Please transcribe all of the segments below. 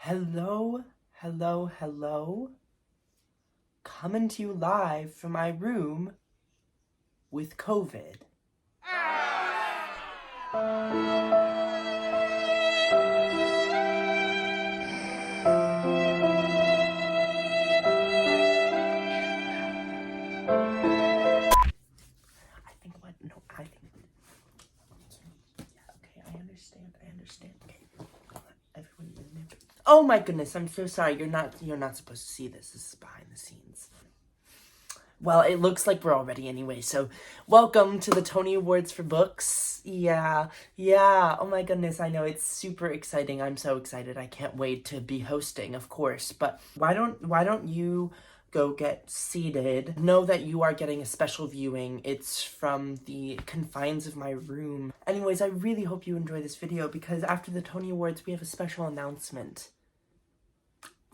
Hello, hello, hello. Coming to you live from my room with COVID. I understand. Okay. Everyone in there. Oh my goodness, I'm so sorry. You're not supposed to see this. This is behind the scenes. Well, it looks like we're all ready anyway, so welcome to the Tony Awards for books. Yeah. Oh my goodness, I know, it's super exciting. I'm so excited. I can't wait to be hosting, of course. But why don't you go get seated? Know that you are getting a special viewing. It's from the confines of my room. Anyways, I really hope you enjoy this video because after the Tony Awards, we have a special announcement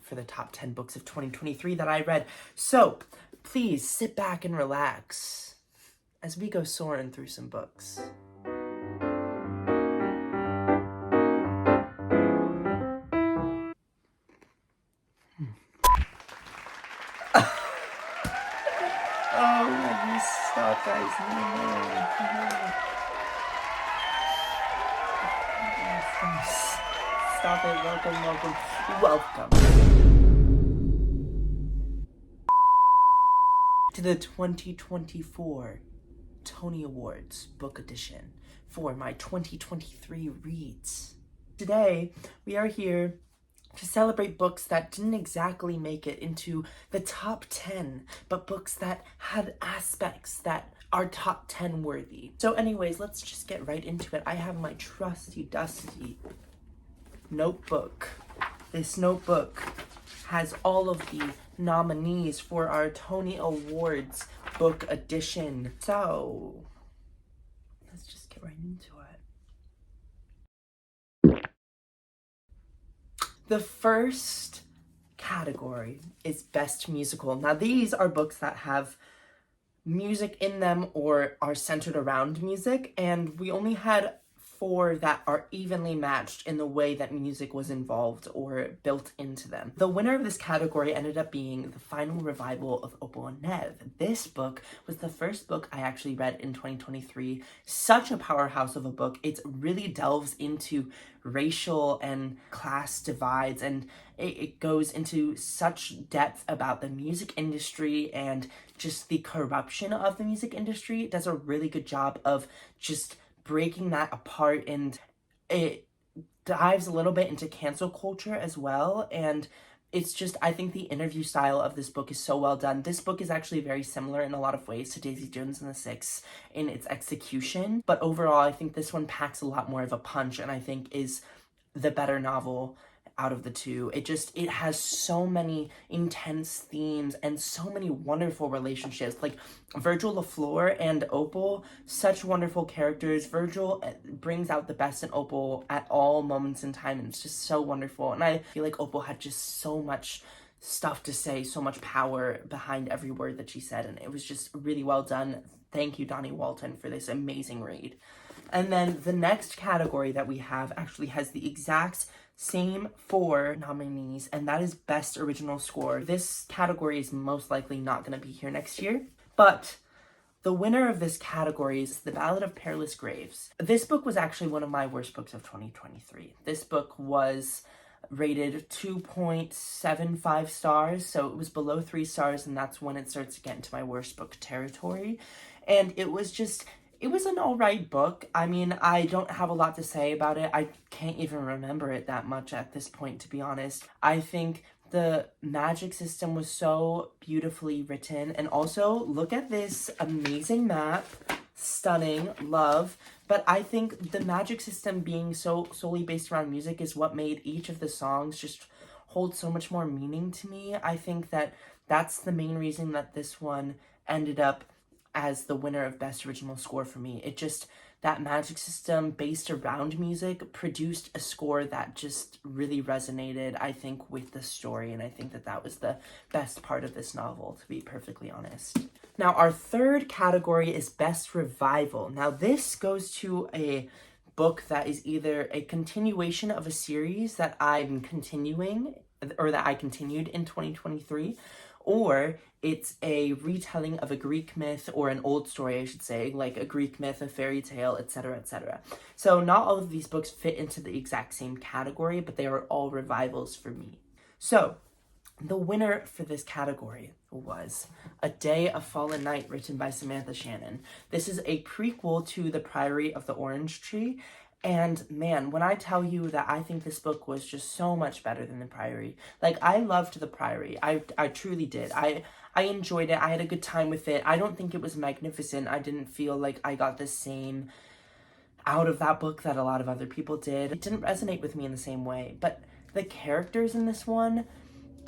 for the top 10 books of 2023 that I read. So, please sit back and relax as we go soaring through some books. Oh, you stop, guys. No. Stop it. Welcome. To the 2024 Tony Awards Book Edition for my 2023 reads. Today, we are here to celebrate books that didn't exactly make it into the top 10, but books that had aspects that are top 10 worthy. So anyways, let's just get right into it. I have my trusty, dusty notebook. This notebook has all of the nominees for our Tony Awards Book Edition. So, let's just get right into it. The first category is Best Musical. Now, these are books that have music in them or are centered around music, and we only had 4 that are evenly matched in the way that music was involved or built into them. The winner of this category ended up being The Final Revival of Opal and Nev. This book was the first book I actually read in 2023. Such a powerhouse of a book. It really delves into racial and class divides, and it goes into such depth about the music industry and just the corruption of the music industry. It does a really good job of just breaking that apart, and it dives a little bit into cancel culture as well. And it's just, I think the interview style of this book is so well done. This book is actually very similar in a lot of ways to Daisy Jones and the Six in its execution, but overall I think this one packs a lot more of a punch and I think is the better novel out of the two. It has so many intense themes and so many wonderful relationships. Like Virgil LaFleur and Opal, such wonderful characters. Virgil brings out the best in Opal at all moments in time, and it's just so wonderful. And I feel like Opal had just so much stuff to say, so much power behind every word that she said, and it was just really well done. Thank you, Donnie Walton, for this amazing read. And then the next category that we have actually has the exact same 4 nominees, and that is Best Original Score. This category is most likely not going to be here next year, but the winner of this category is The Ballad of Perilous Graves. This book was actually one of my worst books of 2023. This book was rated 2.75 stars, so it was below 3 stars, and that's when it starts to get into my worst book territory. And it was an alright book. I mean, I don't have a lot to say about it. I can't even remember it that much at this point, to be honest. I think the magic system was so beautifully written. And also, look at this amazing map. Stunning. Love. But I think the magic system being so solely based around music is what made each of the songs just hold so much more meaning to me. I think that that's the main reason that this one ended up as the winner of Best Original Score for me. That magic system based around music produced a score that just really resonated, I think, with the story, and I think that was the best part of this novel, to be perfectly honest. Now, our third category is Best Revival. Now, this goes to a book that is either a continuation of a series that I'm continuing, or that I continued in 2023, or it's a retelling of a Greek myth, or an old story, I should say, like a Greek myth, a fairy tale, etc., etc. So not all of these books fit into the exact same category, but they are all revivals for me. So the winner for this category was A Day of Fallen Night, written by Samantha Shannon. This is a prequel to The Priory of the Orange Tree, and man, when I tell you that I think this book was just so much better than The Priory. Like, I loved The Priory. I truly did. I enjoyed it. I had a good time with it. I don't think it was magnificent. I didn't feel like I got the same out of that book that a lot of other people did. It didn't resonate with me in the same way, but the characters in this one,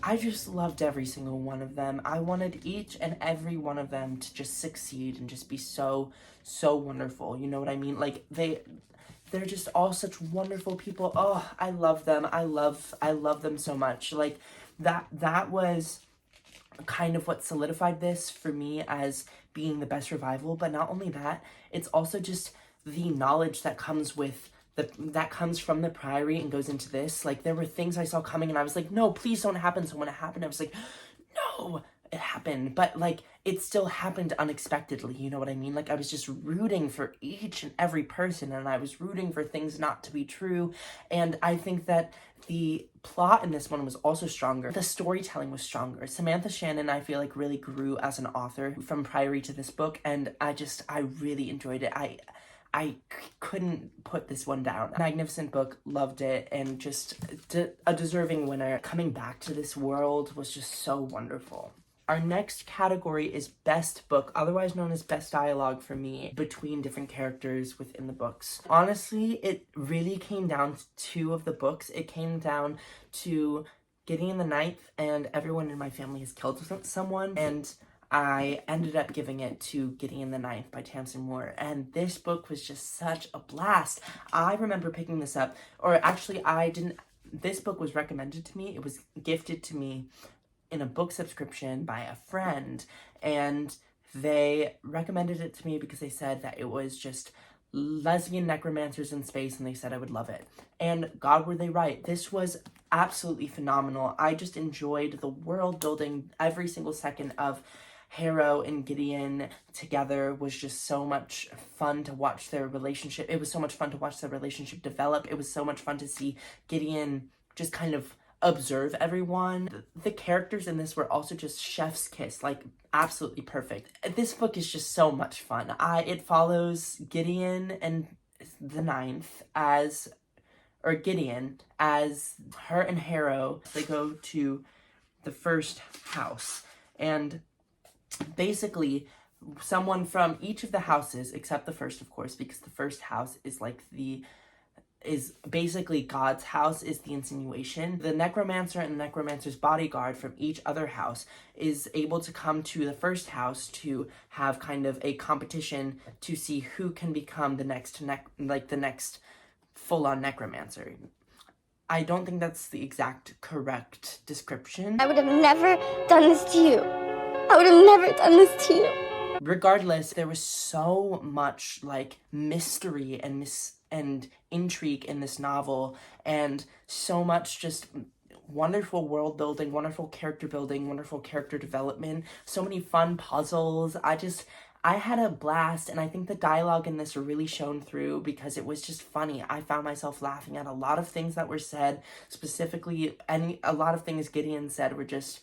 I just loved every single one of them. I wanted each and every one of them to just succeed and just be so wonderful. You know what I mean? Like, they're just all such wonderful people. Oh, I love them. I love them so much. Like, that was kind of what solidified this for me as being the best revival. But not only that, it's also just the knowledge that comes with that comes from The Priory and goes into this. Like, there were things I saw coming and I was like, no, please don't happen. So when it happened, I was like, no, it happened. But like, it still happened unexpectedly, you know what I mean? Like, I was just rooting for each and every person, and I was rooting for things not to be true. And I think that the plot in this one was also stronger. The storytelling was stronger. Samantha Shannon, I feel like, really grew as an author from Priory to this book, and I really enjoyed it. I couldn't put this one down. Magnificent book, loved it, and just a deserving winner. Coming back to this world was just so wonderful. Our next category is Best Book, otherwise known as Best Dialogue for me, between different characters within the books. Honestly, it really came down to two of the books. It came down to Gideon the Ninth and Everyone in My Family Has Killed Someone, and I ended up giving it to Gideon the Ninth by Tamsin Moore, and this book was just such a blast. I remember picking this up, or actually this book was recommended to me. It was gifted to me in a book subscription by a friend, and they recommended it to me because they said that it was just lesbian necromancers in space, and they said I would love it. And God, were they right. This was absolutely phenomenal. I just enjoyed the world building. Every single second of Harrow and Gideon together was just so much fun to watch their relationship. It was so much fun to watch their relationship develop. It was so much fun to see Gideon just kind of observe everyone. The characters in this were also just chef's kiss, like absolutely perfect. This book is just so much fun. It follows Gideon and the Ninth Gideon as her and Harrow, they go to the first house, and basically someone from each of the houses, except the first, of course, because the first house is basically God's house, is the insinuation. The necromancer and the necromancer's bodyguard from each other house is able to come to the first house to have kind of a competition to see who can become the next full-on necromancer. I don't think that's the exact correct description. I would have never done this to you. I would have never done this to you. Regardless, there was so much like mystery and intrigue in this novel, and so much just wonderful world building, wonderful character building, wonderful character development, so many fun puzzles. I had a blast, and I think the dialogue in this really shone through because it was just funny. I found myself laughing at a lot of things that were said, specifically, and a lot of things Gideon said were just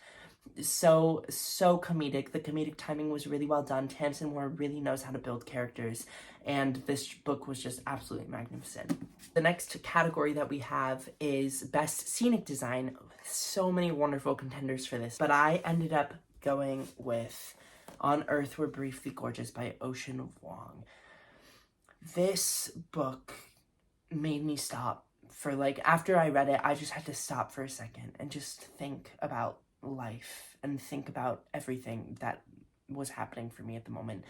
so comedic. The comedic timing was really well done. Tamsin Moore really knows how to build characters, and this book was just absolutely magnificent. The next category that we have is Best Scenic Design. So many wonderful contenders for this, but I ended up going with On Earth We're Briefly Gorgeous by Ocean Vuong. This book made me stop for after I read it, I just had to stop for a second and just think about life and think about everything that was happening for me at the moment,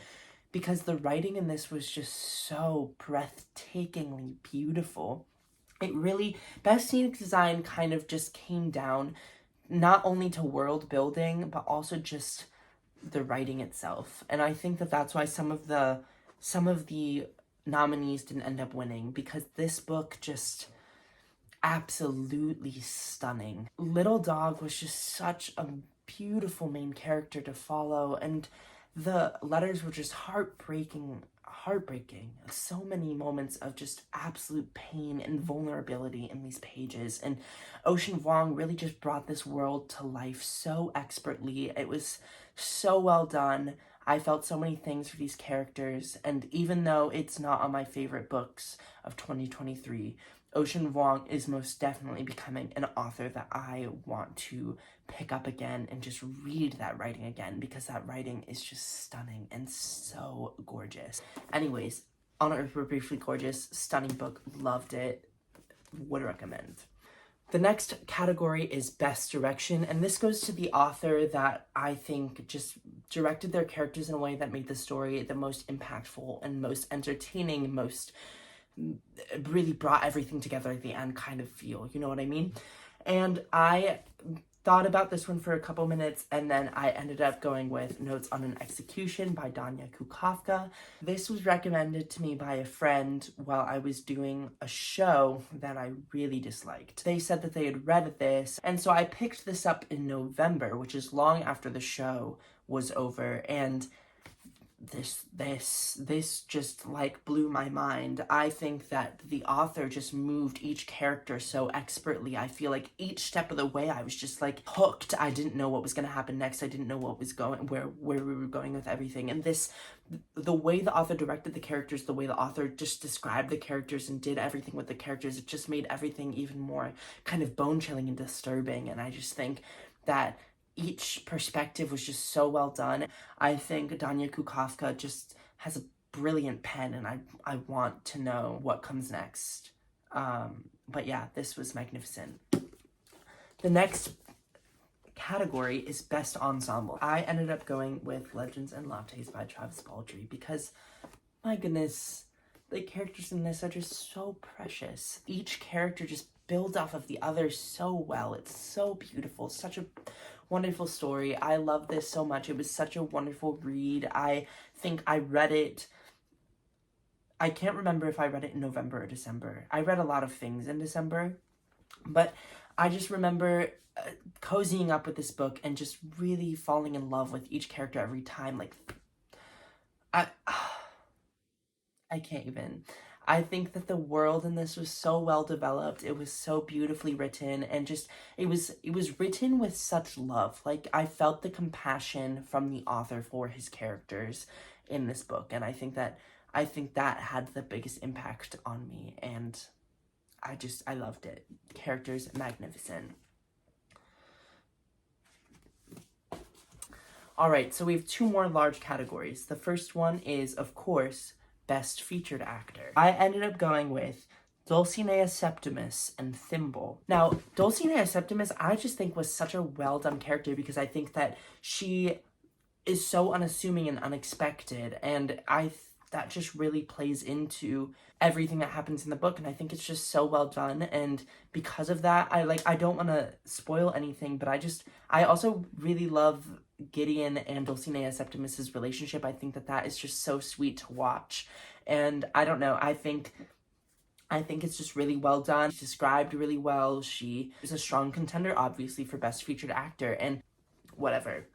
because the writing in this was just so breathtakingly beautiful. It really, Best Scenic Design kind of just came down not only to world building, but also just the writing itself. And I think that that's why some of the nominees didn't end up winning, because this book just absolutely stunning. Little Dog was just such a beautiful main character to follow, and the letters were just heartbreaking. So many moments of just absolute pain and vulnerability in these pages, and Ocean Vuong really just brought this world to life so expertly. It was so well done. I felt so many things for these characters, and even though it's not on my favorite books of 2023, Ocean Vuong is most definitely becoming an author that I want to pick up again and just read that writing again, because that writing is just stunning and so gorgeous. Anyways, On Earth We're Briefly Gorgeous, stunning book, loved it, would recommend. The next category is Best Direction, and this goes to the author that I think just directed their characters in a way that made the story the most impactful and most entertaining, most really brought everything together at the end kind of feel, you know what I mean? And I thought about this one for a couple minutes, and then I ended up going with Notes on an Execution by Danya Kukafka. This was recommended to me by a friend while I was doing a show that I really disliked. They said that they had read this, and so I picked this up in November, which is long after the show was over, and this just like blew my mind. I think that the author just moved each character so expertly. I feel like each step of the way I was just like hooked. I didn't know what was going to happen next. I didn't know what was going, where we were going with everything. And the way the author directed the characters, the way the author just described the characters and did everything with the characters, it just made everything even more kind of bone-chilling and disturbing. And I just think that each perspective was just so well done. I think Danya Kukafka just has a brilliant pen, and I want to know what comes next. But yeah, this was magnificent. The next category is Best Ensemble. I ended up going with Legends and Lattes by Travis Baldree, because, my goodness, the characters in this are just so precious. Each character just builds off of the others so well. It's so beautiful. Such a wonderful story. I love this so much. It was such a wonderful read. I think I read it, I can't remember if I read it in November or December. I read a lot of things in December, but I just remember cozying up with this book and just really falling in love with each character every time. Like, I can't even. I think that the world in this was so well developed. It was so beautifully written, and just it was written with such love. Like, I felt the compassion from the author for his characters in this book, and I think that had the biggest impact on me, and I loved it. Characters magnificent. All right, so we have two more large categories. The first one is, of course, Best Featured Actor. I ended up going with Dulcinea Septimus and Thimble. Now, Dulcinea Septimus, I just think was such a well-done character, because I think that she is so unassuming and unexpected, and that just really plays into everything that happens in the book, and I think it's just so well done. And because of that, I don't want to spoil anything, but I also really love Gideon and Dulcinea Septimus's relationship. I think that is just so sweet to watch, and I don't know, I think it's just really well done. She's described really well. She is a strong contender, obviously, for Best Featured Actor, and whatever.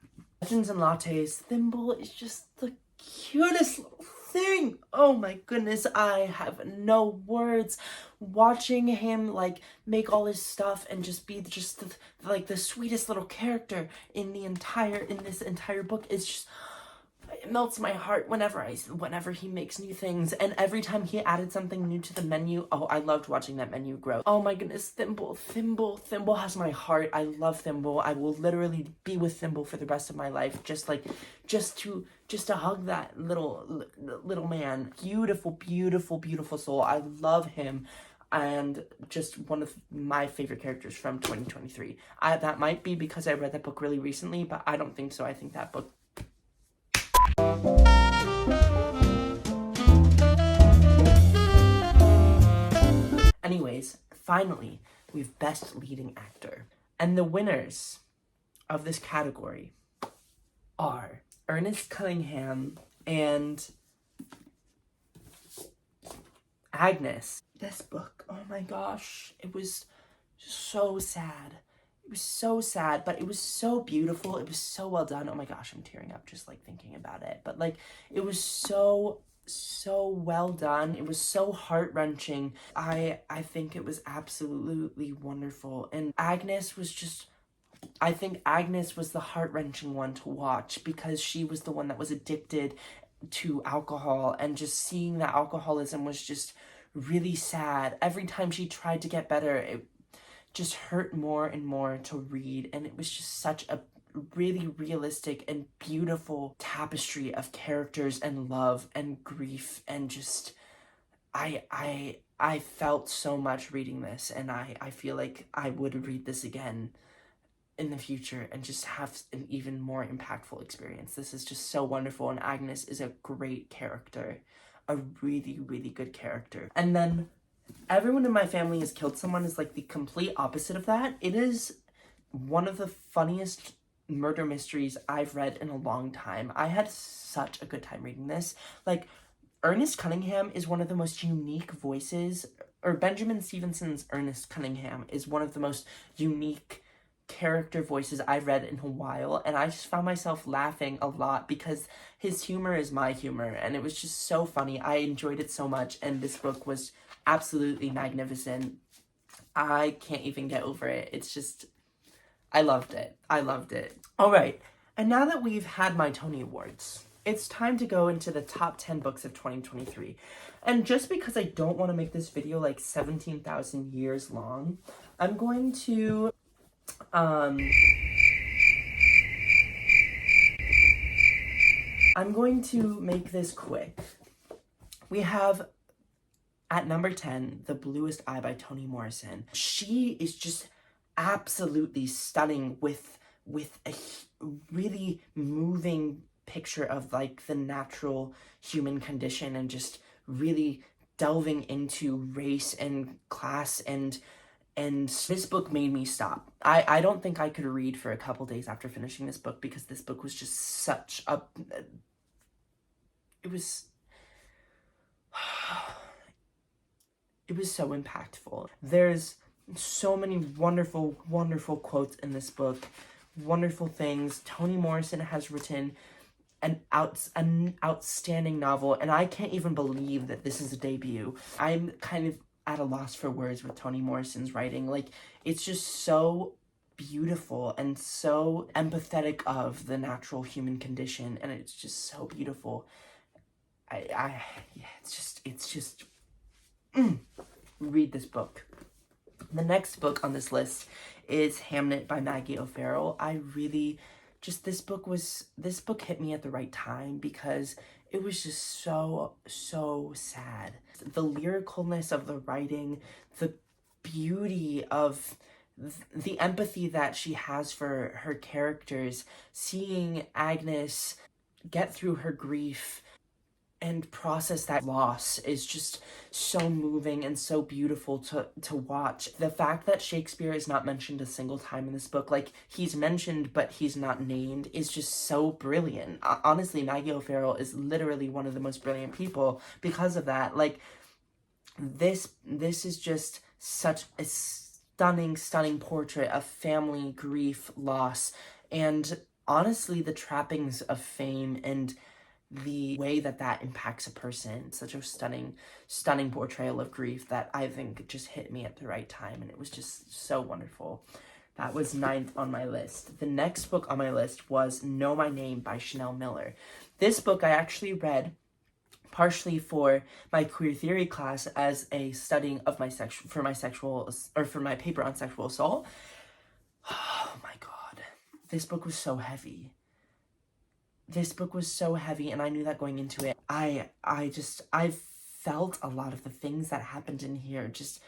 Legends and Lattes, Thimble is just the cutest little thing. Oh my goodness, I have no words. Watching him like make all his stuff and just be just the sweetest little character in this entire book is just, it melts my heart whenever he makes new things, and every time he added something new to the menu, oh, I loved watching that menu grow. Oh my goodness, Thimble has my heart. I love Thimble. I will literally be with Thimble for the rest of my life, just to hug that little man. Beautiful soul. I love him, and just one of my favorite characters from 2023. That might be because I read that book really recently, but I don't think so. I think that book Anyways, finally, we have Best Leading Actor. And the winners of this category are Ernest Cunningham and Agnes. This book, oh my gosh, it was so sad. It was so sad, but it was so beautiful. It was so well done. Oh my gosh, I'm tearing up just like thinking about it. But like, it was so well done. It was so heart-wrenching. I think it was absolutely wonderful. And Agnes was just, I think Agnes was the heart-wrenching one to watch because she was the one that was addicted to alcohol, and just seeing that alcoholism was just really sad. Every time she tried to get better, it just hurt more and more to read, and it was just such a really realistic and beautiful tapestry of characters and love and grief, and just I felt so much reading this, and I feel like I would read this again in the future and just have an even more impactful experience. This is just so wonderful, and Agnes is a great character, a really good character. And then Everyone in My Family Has Killed Someone is like the complete opposite of that. It is one of the funniest murder mysteries I've read in a long time. I had such a good time reading this. Like, Ernest Cunningham is one of the most unique voices, or Benjamin Stevenson's Ernest Cunningham is one of the most unique character voices I've read in a while, and I just found myself laughing a lot because his humor is my humor, and it was just so funny. I enjoyed it so much, and this book was absolutely magnificent. I can't even get over it. It's just, I loved it. I loved it. All right, and now that we've had my Tony Awards, it's time to go into the top 10 books of 2023. And just because I don't want to make this video like 17,000 years long, I'm going to make this quick. We have at number 10, The Bluest Eye by Toni Morrison. She is just absolutely stunning with a really moving picture of like the natural human condition, and just really delving into race and class, and this book made me stop. I don't think I could read for a couple days after finishing this book, because this book was just such a, it was so impactful. There's so many wonderful quotes in this book, wonderful things. Toni Morrison has written an outstanding novel, and I can't even believe that this is a debut. I'm kind of at a loss for words with Toni Morrison's writing. Like, it's just so beautiful and so empathetic of the natural human condition, and it's just so beautiful. It's just read this book. The next book on this list is Hamnet by Maggie O'Farrell. This book hit me at the right time because it was just so sad. The lyricalness of the writing, the beauty of the empathy that she has for her characters, seeing Agnes get through her grief and process that loss is just so moving and so beautiful to watch. The fact that Shakespeare is not mentioned a single time in this book, like, he's mentioned but he's not named, is just so brilliant. Honestly, Maggie O'Farrell is literally one of the most brilliant people because of that. Like, this is just such a stunning portrait of family, grief, loss, and honestly the trappings of fame and the way that impacts a person. Such a stunning portrayal of grief that I think just hit me at the right time, and it was just so wonderful. That was 9th on my list. The next book on my list was Know My Name by Chanel Miller. This book I actually read partially for my queer theory class as a studying of my for my paper on sexual assault. Oh my god. This book was so heavy. And I knew that going into it. I felt a lot of the things that happened in here just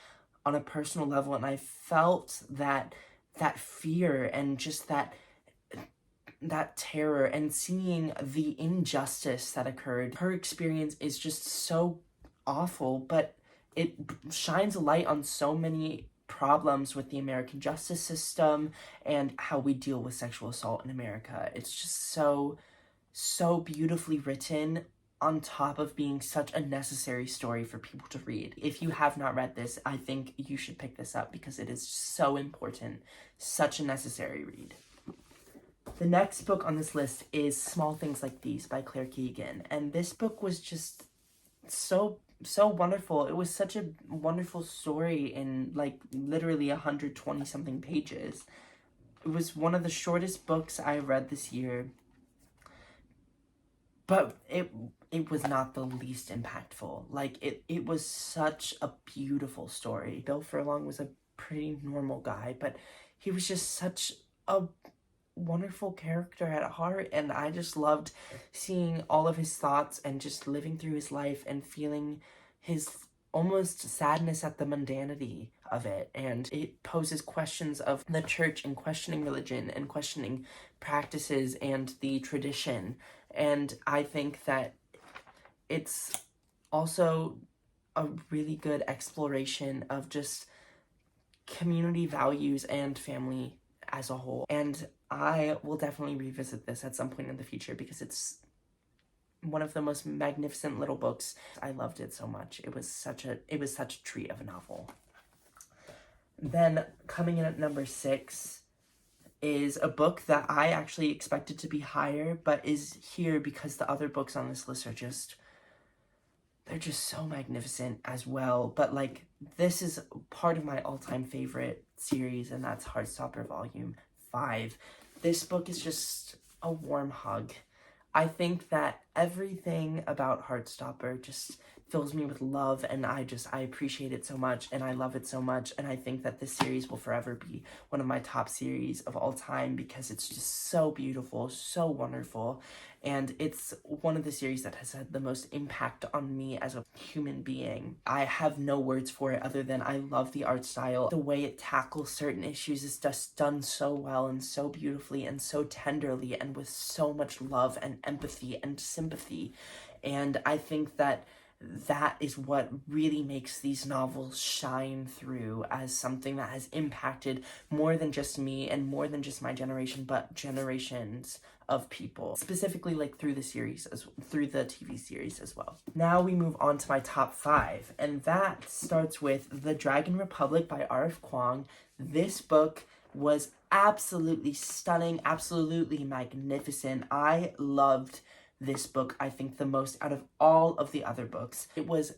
on a personal level, and I felt that fear and just that terror, and seeing the injustice that occurred. Her experience is just so awful, but it shines a light on so many problems with the American justice system and how we deal with sexual assault in America. It's just so beautifully written. on top of being such a necessary story for people to read. If you have not read this, I think you should pick this up because it is so important, such a necessary read. The next book on this list is Small Things Like These by Claire Keegan, and this book was just so wonderful. It was such a wonderful story in like literally 120 something pages. It was one of the shortest books I read this year, but it was not the least impactful. Like, it was such a beautiful story. Bill Furlong was a pretty normal guy, but he was just such a wonderful character at heart, and I just loved seeing all of his thoughts and just living through his life and feeling his almost sadness at the mundanity of it. And it poses questions of the church and questioning religion and questioning practices and the tradition. And I think that it's also a really good exploration of just community values and family as a whole. And I will definitely revisit this at some point in the future because it's one of the most magnificent little books. I loved it so much. It was such a treat of a novel. Then coming in at number 6 is a book that I actually expected to be higher, but is here because the other books on this list are they're just so magnificent as well. But like, this is part of my all-time favorite series, and that's Heartstopper Volume 5. This book is just a warm hug. I think that everything about Heartstopper just fills me with love, and I appreciate it so much, and I love it so much, and I think that this series will forever be one of my top series of all time because it's just so beautiful, so wonderful, and it's one of the series that has had the most impact on me as a human being. I have no words for it other than I love the art style. The way it tackles certain issues is just done so well and so beautifully and so tenderly and with so much love and empathy and sympathy, and I think that is what really makes these novels shine through as something that has impacted more than just me and more than just my generation, but generations of people, specifically like through the TV series as well. Now we move on to my top 5, and that starts with The Dragon Republic by R.F. Kuang. This book was absolutely stunning, absolutely magnificent. I loved this book, I think, the most out of all of the other books. It was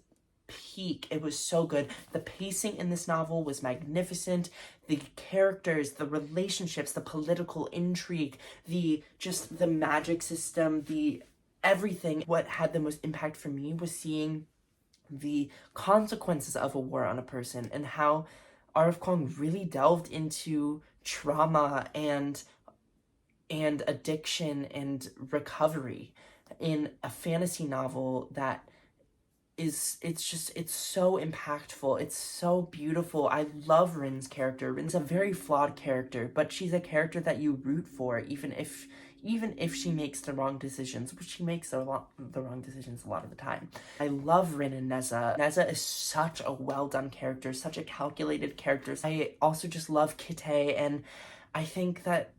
peak. It was so good. The pacing in this novel was magnificent. The characters, the relationships, the political intrigue, the magic system, the everything. What had the most impact for me was seeing the consequences of a war on a person and how R.F. Kuang really delved into trauma and addiction and recovery in a fantasy novel that it's so impactful. It's so beautiful. I love Rin's character. Rin's a very flawed character, but she's a character that you root for, even if she makes the wrong decisions, which she makes the wrong decisions a lot of the time. I love Rin and Neza. Neza is such a well-done character, such a calculated character. I also just love Kite, and I think that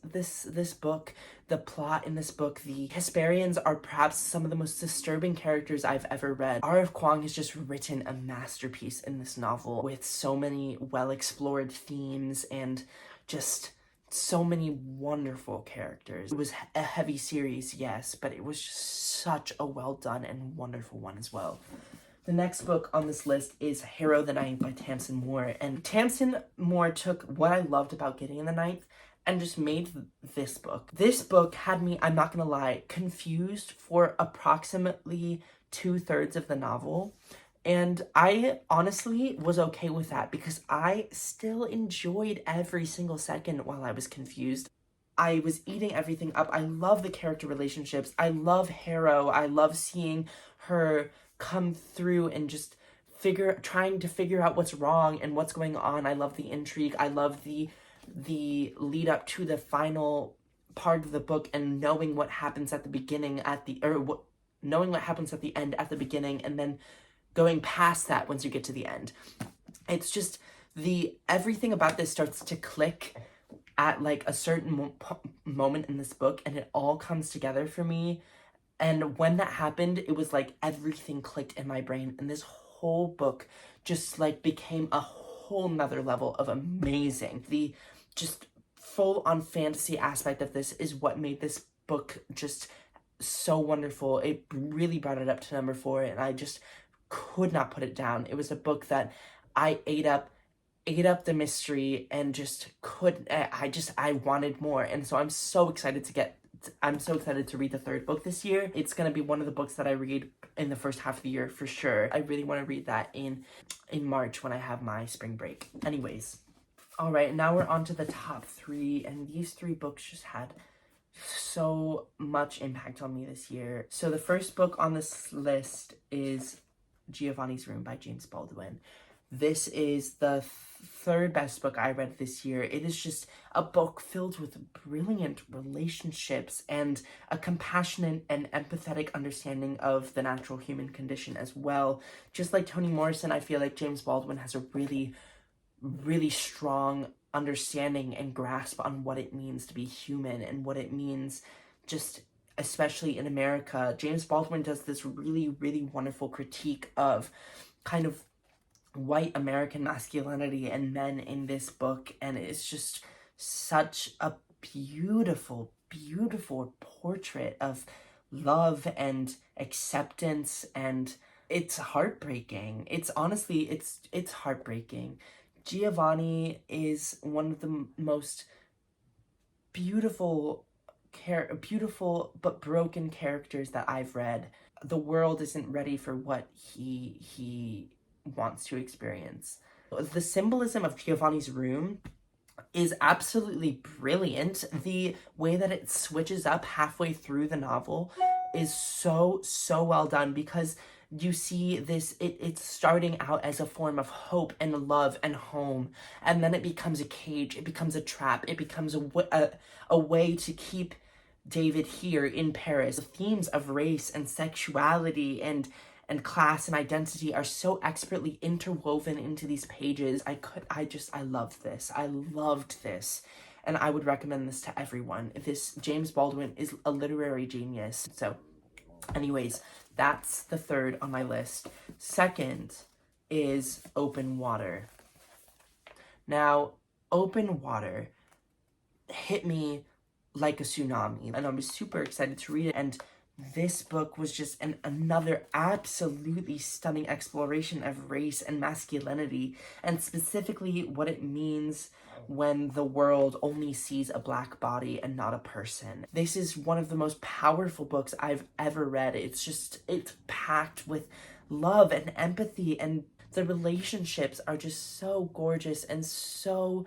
this book, the plot in this book, the Hesperians are perhaps some of the most disturbing characters I've ever read. R.F. Kuang has just written a masterpiece in this novel with so many well-explored themes and just so many wonderful characters. It was a heavy series, yes, but it was just such a well-done and wonderful one as well. The next book on this list is Harrow the Ninth by Tamsin Moore, and Tamsin Moore took what I loved about Gideon in the Ninth and just made this book. This book had me, I'm not gonna lie, confused for approximately 2/3 of the novel. And I honestly was okay with that because I still enjoyed every single second while I was confused. I was eating everything up. I love the character relationships. I love Harrow. I love seeing her come through and just trying to figure out what's wrong and what's going on. I love the intrigue. I love the lead up to the final part of the book and knowing what happens at the beginning knowing what happens at the end at the beginning and then going past that once you get to the end. It's just everything about this starts to click at like a certain moment in this book, and it all comes together for me And when that happened, it was like everything clicked in my brain, and this whole book just like became a whole nother level of amazing. The just full on fantasy aspect of this is what made this book just so wonderful. It really brought it up to number 4, and I just could not put it down. It was a book that I ate up the mystery and just could I wanted more. And so I'm so excited to read the 3rd book this year. It's going to be one of the books that I read in the first half of the year for sure. I really want to read that in March when I have my spring break. Anyways, all right, now we're on to the top 3, and these 3 books just had so much impact on me this year. So the first book on this list is Giovanni's Room by James Baldwin. This is the 3rd best book I read this year. It is just a book filled with brilliant relationships and a compassionate and empathetic understanding of the natural human condition as well. Just like Toni Morrison, I feel like James Baldwin has a really, really strong understanding and grasp on what it means to be human and what it means just especially in America. James Baldwin does this really, really wonderful critique of kind of white American masculinity and men in this book, and it's just such a beautiful, beautiful portrait of love and acceptance, and it's heartbreaking. It's honestly, it's heartbreaking. Giovanni is one of the most beautiful but broken characters that I've read. The world isn't ready for what he wants to experience. The symbolism of Giovanni's room is absolutely brilliant. The way that it switches up halfway through the novel is so well done, because you see this, it's starting out as a form of hope and love and home, and then it becomes a cage, it becomes a trap, it becomes a way to keep David here in Paris. The themes of race and sexuality and class and identity are so expertly interwoven into these pages. I loved this. I loved this. And I would recommend this to everyone. James Baldwin is a literary genius. So anyways, that's the 3rd on my list. 2nd is Open Water. Now, Open Water hit me like a tsunami, and I was super excited to read it. And this book was just another absolutely stunning exploration of race and masculinity, and specifically what it means when the world only sees a black body and not a person. This is one of the most powerful books I've ever read. It's packed with love and empathy, and the relationships are just so gorgeous and so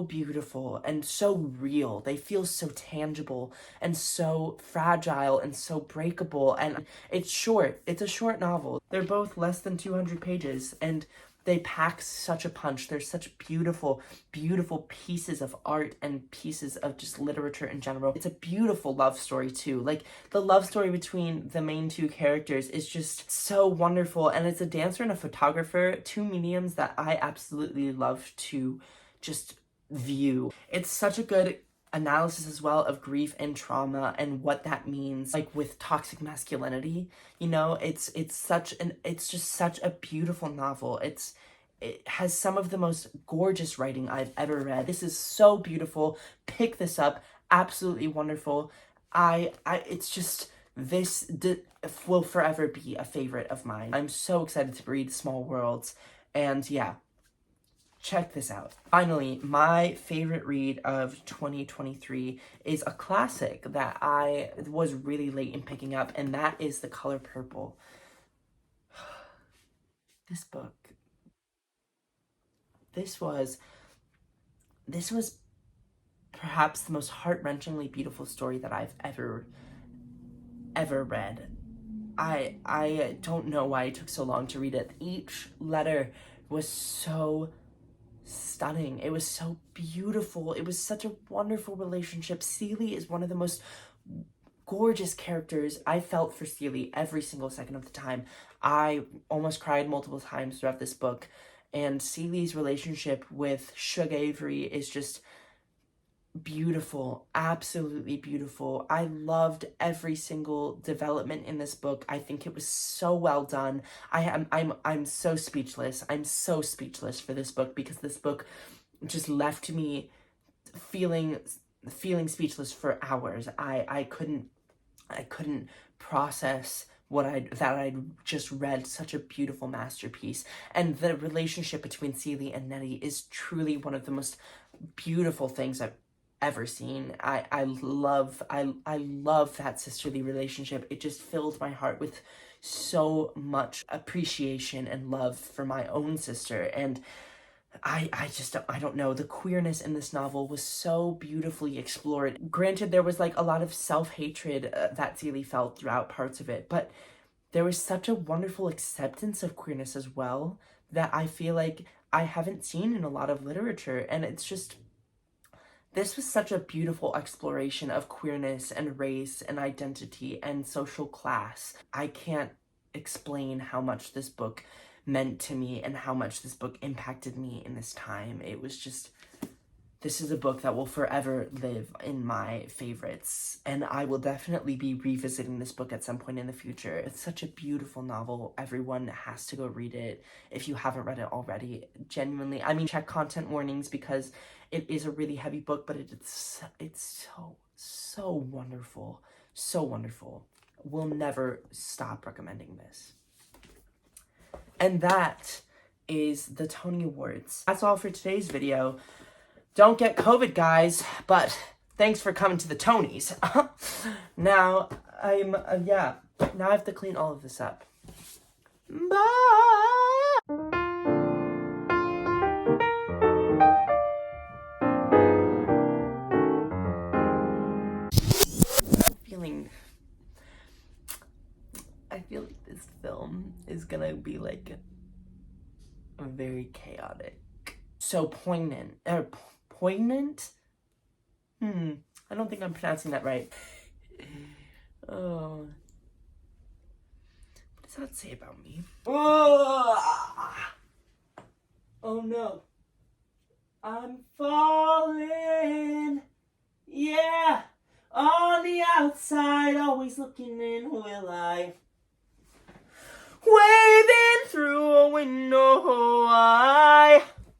beautiful and so real. They feel so tangible and so fragile and so breakable. And it's short. It's a short novel. They're both less than 200 pages, and they pack such a punch. They're such beautiful, beautiful pieces of art and pieces of just literature in general. It's a beautiful love story too. Like, the love story between the main 2 characters is just so wonderful. And it's a dancer and a photographer, 2 mediums that I absolutely love to just view. It's such a good analysis as well of grief and trauma and what that means, like with toxic masculinity. You know, it's just such a beautiful novel. It has some of the most gorgeous writing I've ever read. This is so beautiful. Pick this up. Absolutely wonderful. It's just, this will forever be a favorite of mine. I'm so excited to read Small Worlds, and yeah, check this out. Finally, my favorite read of 2023 is a classic that I was really late in picking up, and that is The Color Purple. This book, this was perhaps the most heart-wrenchingly beautiful story that I've ever read. I don't know why it took so long to read it. Each letter was so stunning. It was so beautiful. It was such a wonderful relationship. Celie is one of the most gorgeous characters. I felt for Celie every single second of the time. I almost cried multiple times throughout this book. And Celie's relationship with Shug Avery is just beautiful, absolutely beautiful. I loved every single development in this book. I think it was so well done. I'm so speechless. I'm so speechless for this book, because this book just left me feeling speechless for hours. I couldn't process I'd just read. Such a beautiful masterpiece. And the relationship between Celie and Nettie is truly one of the most beautiful things I've ever seen. I love that sisterly relationship. It just filled my heart with so much appreciation and love for my own sister. And I don't know, the queerness in this novel was so beautifully explored. Granted, there was like a lot of self-hatred that Celie felt throughout parts of it, but there was such a wonderful acceptance of queerness as well that I feel like I haven't seen in a lot of literature. And it's just, this was such a beautiful exploration of queerness and race and identity and social class. I can't explain how much this book meant to me and how much this book impacted me in this time. It was just, this is a book that will forever live in my favorites, and I will definitely be revisiting this book at some point in the future. It's such a beautiful novel. Everyone has to go read it if you haven't read it already. Genuinely, I mean, check content warnings, because it is a really heavy book, but it's so wonderful. So wonderful. We'll never stop recommending this. And that is the Tony Awards. That's all for today's video. Don't get COVID, guys, but thanks for coming to the Tonys. Now, now I have to clean all of this up. Bye! I feel like this film is gonna be like very chaotic. So poignant. Poignant? I don't think I'm pronouncing that right. Oh. What does that say about me? Oh no. I'm falling. Yeah. On the outside, always looking in, will I? Waving through a window,